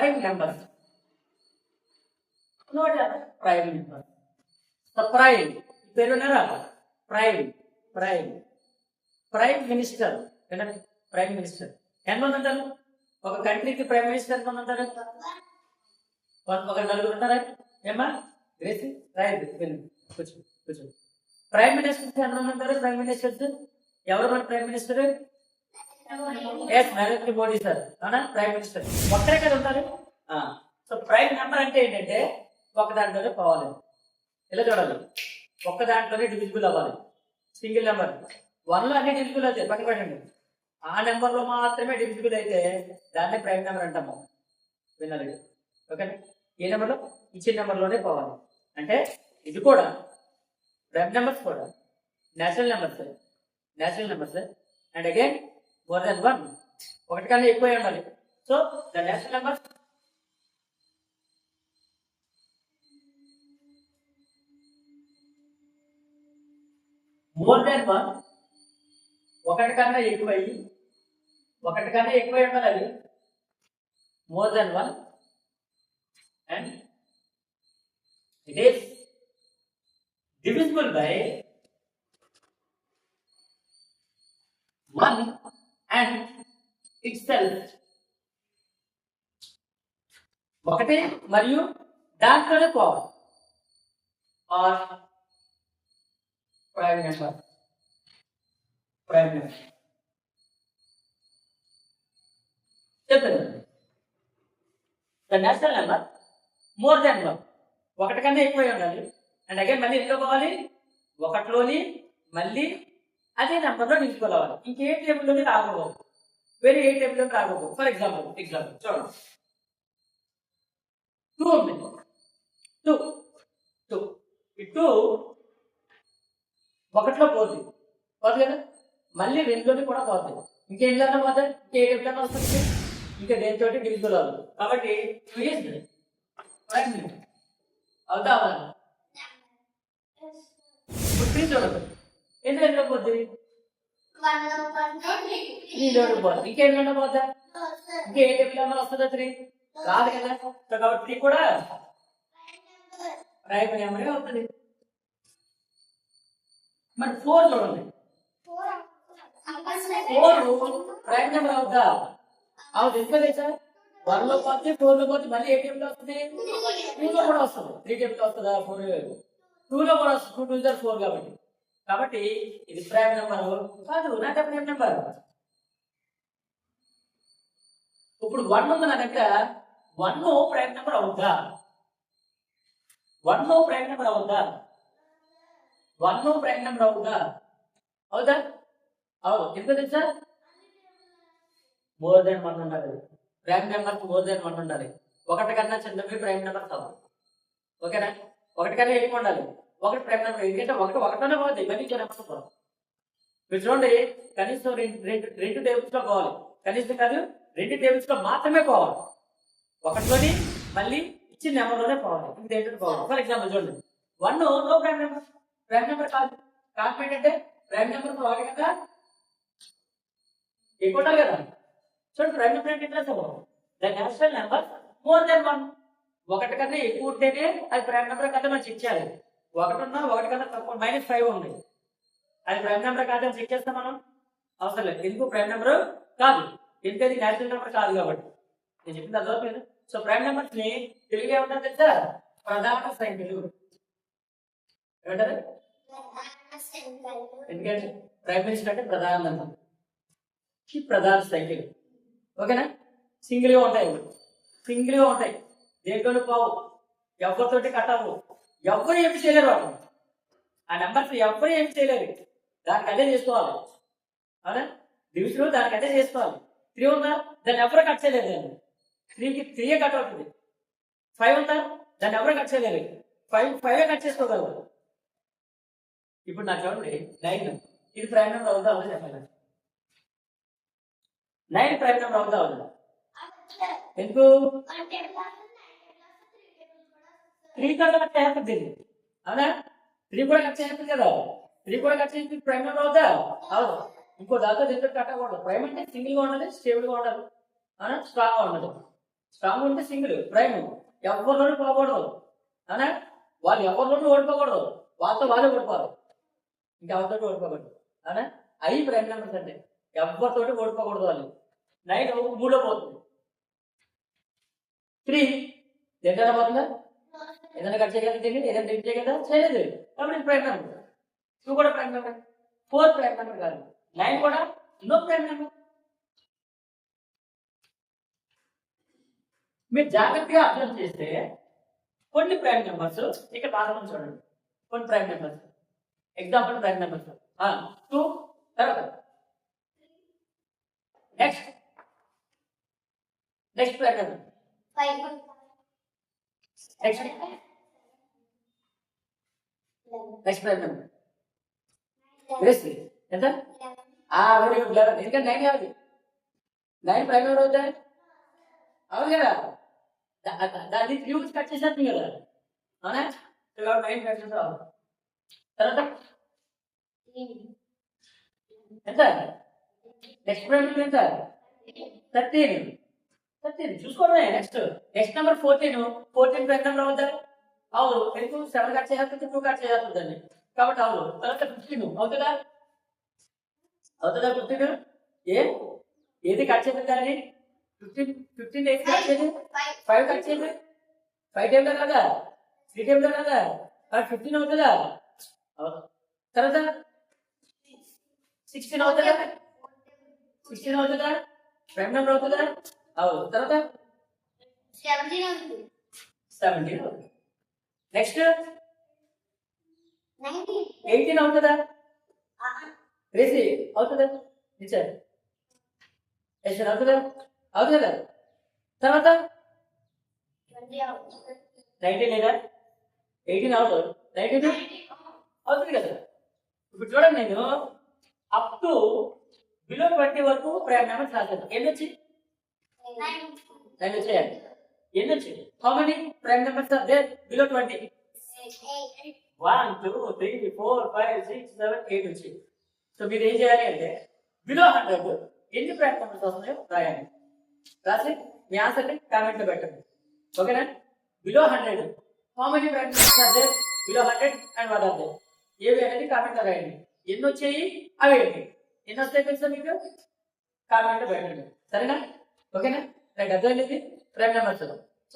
Prime number. Note prime number. Prime పేరు విన్నారా? Prime prime prime minister. Prime minister ఎంతమంది ఉంటారు? ఒక కంట్రీకి ప్రైమ్ మినిస్టర్ ఎంతమంది ఉంటారు? ఒక నలుగురు ఉంటారా? ఏమా గ్రేసి రైట్ కూర్చో కూర్చో. ప్రైమ్ మినిస్టర్స్ ఎంతమంది ఉంటారు? ప్రైమ్ మినిస్టర్స్ ఎవరు? మన prime minister Narendra Modi sir. అవునా? ప్రైమ్ మినిస్టర్ ఒక్కరే కదా ఉంటారు. సో ప్రైమ్ నెంబర్ అంటే ఏంటంటే ఒక దాంట్లోనే పోవాలి. ఇలా చూడాలి, ఒక్క దాంట్లోనే డివిజిబుల్ అవ్వాలి. సింగిల్ నెంబర్ 1లో అన్ని డివిజిబుల్ అవుతాయి, పక్కన పెట్టండి. ఆ నెంబర్ లో మాత్రమే డివిజిబుల్ అయితే దాన్ని ప్రైమ్ నెంబర్ అంటాము. వినాలి, ఓకేనా? ఏ నెంబర్లో? ఇచ్చిన నెంబర్లోనే పోవాలి. అంటే ఇది కూడా ప్రైమ్ నెంబర్స్ కూడా natural numbers and again more than 1, ఒకటి కన్నా ఎక్కువ ఉండాలి. So the natural numbers more than 1, ఒకటి కన్నా ఎక్కువ ఉండాలి. More than 1 and it is divisible by 1 and itself. ఒకటి మరియు దాంట్లోనే పోవాలి. ఆర్ ప్రైమ్ నెంబర్ చెప్పండి. The national number more than 1, ఒకటి కన్నా ఎక్కువ ఉండాలి. అండ్ అగైన్ మళ్ళీ ఎందులో పోవాలి? ఒకటిలోని మళ్ళీ అదే నెంబర్లో నిలుపుకోవాలి. ఇంకే టేబుల్లోని రాకూడదు, వేరే ఏ టేబుల్లోని రాకూడదు. ఫర్ ఎగ్జాంపుల్ చూడండి, 2 ఉంది. 2 ఒకటిలో పోతుంది కదా, మళ్ళీ 2లోని కూడా పోతుంది. ఇంకేంటన్నా పోతుంది, ఇంకే టేబుల్ వస్తుంది, ఇంకా దేనితో డివిజిబుల్ అవ్వదు. కాబట్టి అవుతా చూడదు. ఎందులో పోతుంది? 3లోకి పోతుంది. ఇంకేంటన్నా పోతా, ఇంకే టేబుల్ వస్తుందా? 3 రాదు కదా. కాబట్టి 3 కూడా ప్రైమ్ నెంబర్ అవుతుంది. మరి 4 చూడండి, 4 ప్రైమ్ నెంబర్ అవుతా? అవుతుంది. ఎందుకంటే సార్ 1లో పోతే 4లో పోతే మళ్ళీ ఏ టేబుల్ వస్తుంది? 2లో కూడా వస్తుంది. 3 టేబుల్ వస్తుందా? 4 2లో కూడా వస్తుంది. 2 2 4 కాబట్టి ఇది ప్రైమ్ నెంబర్ కాదు, నాట్ ప్రైమ్ నెంబర్. ఇప్పుడు 1 ఉంది నా దగ్గర, 1 ప్రైమ్ నెంబర్ అవుద్దా? 1 ప్రైమ్ నెంబర్ అవుద్దా? అవుదా? ఎందుకు తెలుసా? మోర్ దెన్ 1 ఉండాలి. ప్రైమ్ నెంబర్ మోర్ దెన్ 1 ఉండాలి. ఒకటి కన్నా చిన్నవి ప్రైమ్ నెంబర్ కావాలి. ఓకేనా? ఒకటి కన్నా ఎక్కువ ఉండాలి. ఒకటి ప్రైమ్ నెంబర్. ఎందుకంటే ఒకటిలోనే పోతుంది, మళ్ళీ నెంబర్ పోవాలి. మీరు చూడండి, కనీసం రెండు టేబుల్స్ లో పోవాలి. కనీసం కాదు, 2 టేబుల్స్ లో మాత్రమే పోవాలి. ఒకటిలోని మళ్ళీ ఇచ్చిన నెంబర్లోనే పోవాలి. ఇంకేంటో పోవాలి. ఫర్ ఎగ్జాంపుల్ చూడండి, 1 నో ప్రైమ్ నెంబర్ కాదు. ఏంటంటే ప్రైమ్ నెంబర్ వాడి కదా ఎక్కువ ఉండాలి కదా. చూడండి, ప్రైమ్ నెంబర్ అంటే the national number more than 1, ఒకటి కన్నా ఎక్కువ ఉంటేనే అది ప్రైమ్ నెంబర్ కదా మనం చెక్ చేయాలి. ఒకటి ఉన్నా ఒకటి కన్నా తక్కువ -5 ఉంది, అది ప్రైమ్ నెంబర్ కాదని చెక్ చేస్తాం మనం? అవసరం లేదు. ఎందుకు ప్రైమ్ నెంబర్ కాదు? ఎందుకది నేషనల్ నెంబర్ కాదు కాబట్టి. నేను చెప్పింది అర్థం. సో ప్రైమ్ నెంబర్స్ ని తెలుగు ఏమంటారు తెలుసా? ప్రధాన సంఖ్యలు ఏమంటారు? ఎందుకంటే ప్రైమ్ మినిస్టర్ అంటే ప్రధాన సంఖ్యలు. ఓకేనా? సింగిల్ గా ఉంటాయి, దేంట్లో పోవు, ఎవరితోటి కట్ అవ్వవు, ఎవరు ఏమి చేయలేరు. వాడు ఆ నెంబర్స్ ఎవరు ఏమి చేయలేరు. దానికి అదే చేసుకోవాలి. అవునా? డివిజన్ దానికి అదే చేసుకోవాలి. 3 ఉందా, దాన్ని ఎవరు కట్ చేయలేదు. దాన్ని 3కి 3 కట్ అవుతుంది. 5 ఉందా, దాన్ని ఎవరు కట్ చేయలేదు. 5 కట్ చేసుకోగలరు. ఇప్పుడు నాకు చూడండి, 9 ఇది ప్రైమ్ నెంబర్ అవుతా అవుతుంది చెప్పాలి. 9 ప్రైమ్ నెంబర్ అవుతా అవుతుంది. ఎందుకు? 3 కట్ చేస్తుంది. అవునా? 3 కూడా కట్ చేస్తుంది కదా. 3 కూడా కట్ చేసి ప్రైమ్ నెంబర్ అవుతా అవును. ఇంకో దాంతో దీంతో కట్ అవ్వకూడదు. ప్రైమ్ అంటే సింగిల్ గా ఉండాలి, స్టేబుల్ గా ఉండాలి, స్ట్రాంగ్ గా ఉండాలి. స్ట్రాంగ్ ఉంటే సింగిల్ ప్రైమ్. ఎవరిలోనూ పోకూడదు. అవునా? వాళ్ళు ఎవరిలోనూ ఓడిపోకూడదు. వాళ్ళతో వాళ్ళే ఓడిపోవాలి. ఇంకెవరితో ఓడిపోకూడదు. అవునా? అవి ప్రైమ్ నెంబర్స్ అంటే ఎవరితోటి ఓడిపోకూడదు వాళ్ళు. 9 3లో పోతుంది. 3 దేంట్లో పోతుందా? ఏదైనా కట్ చేయగలరా? ఏదైనా డిలీట్ చేయగలరా? చేయలేదు. కాబట్టి ఇది ప్రైమ్ నెంబర్. 2 కూడా ప్రైమ్ నెంబర్. 4 ప్రైమ్ నెంబర్ కాదు. 9 కూడా నో ప్రైమ్ నెంబర్. మీరు జాగ్రత్తగా అర్థం చేస్తే కొన్ని ప్రైమ్ నెంబర్స్ ఇక్కడ బాగా చూడండి. కొన్ని prime numbers example prime numbers 2 తర్వాత next prime number 5 next prime number ఎంత? Very good 11. ఎందుకంటే 9 కాదు. 9 ప్రైమ్ నెంబర్ అవుతాయి. అవును కదా? దాన్ని 3 నుంచి కట్ చేసేస్తుంది కదా. అవునా? 9 కట్ చేస్తాం. తర్వాత ఎంత? నెక్స్ట్ ప్రైమ్ నెంబర్ ఎంత? 13 చూసుకోవడమే. నెక్స్ట్ నెంబర్ 14 ప్రైమ్ నెంబర్ అవుతా. అవును. ఎందుకు 7 కట్ చేసేస్తుంది, 2 కట్ చేసేస్తుందండి. కాబట్టి అవును. తర్వాత 15 అవుతుందా? 15 ఏది కట్ చేద్దాం కానీ 15 ఏది కట్ చేయదు? 5 కట్ చేయదు. 5 టైంలో కదా, 3 టైంలో కదా, 15 అవుతుందా? తర్వాత 16 అవుతుందా? 16 అవుతుందా? ప్రైమ్ నెంబర్ అవుతుందా? అవును. తర్వాత 17 అవుతుంది. నెక్స్ట్ 18 అవుతుందా? రేసి అవుతుందా? నిచ్చారు అవుతుందా? అవుతుందా? తర్వాత 19 లేదా? 18 అవుతుంది. 19 అవుతుంది కదా. ఇప్పుడు చూడండి, నేను అప్ టు బిలో 20 వరకు ప్రైమ్ నెంబర్స్ రాశాను. ఎన్ని వచ్చి 9 వచ్చాయండి. ఎన్ని వచ్చి how many prime numbers are there below 20? 1 2 3 4 5 6 7 8 వచ్చి. సో మీరు ఏం చేయాలి అంటే బిలో 100 ఎన్ని ప్రైమ్ నెంబర్స్ వస్తున్నాయో రాయండి. రాసి మీ ఆన్సర్ని కామెంట్ లో పెట్టండి. ఓకేనా? Below 100 how many prime numbers are there below 100 and what are there? ఏవి అనేది కామెంట్ లో రాయండి. ఎన్ని వచ్చాయి అవి ఏంటి, ఎన్ని వస్తాయి తెలుసా మీకు? కామెంట్ లో పెట్టండి. సరేనా? ఓకేనా? రైట్. అర్థమైంది ప్రైమ్ నెంబర్స్.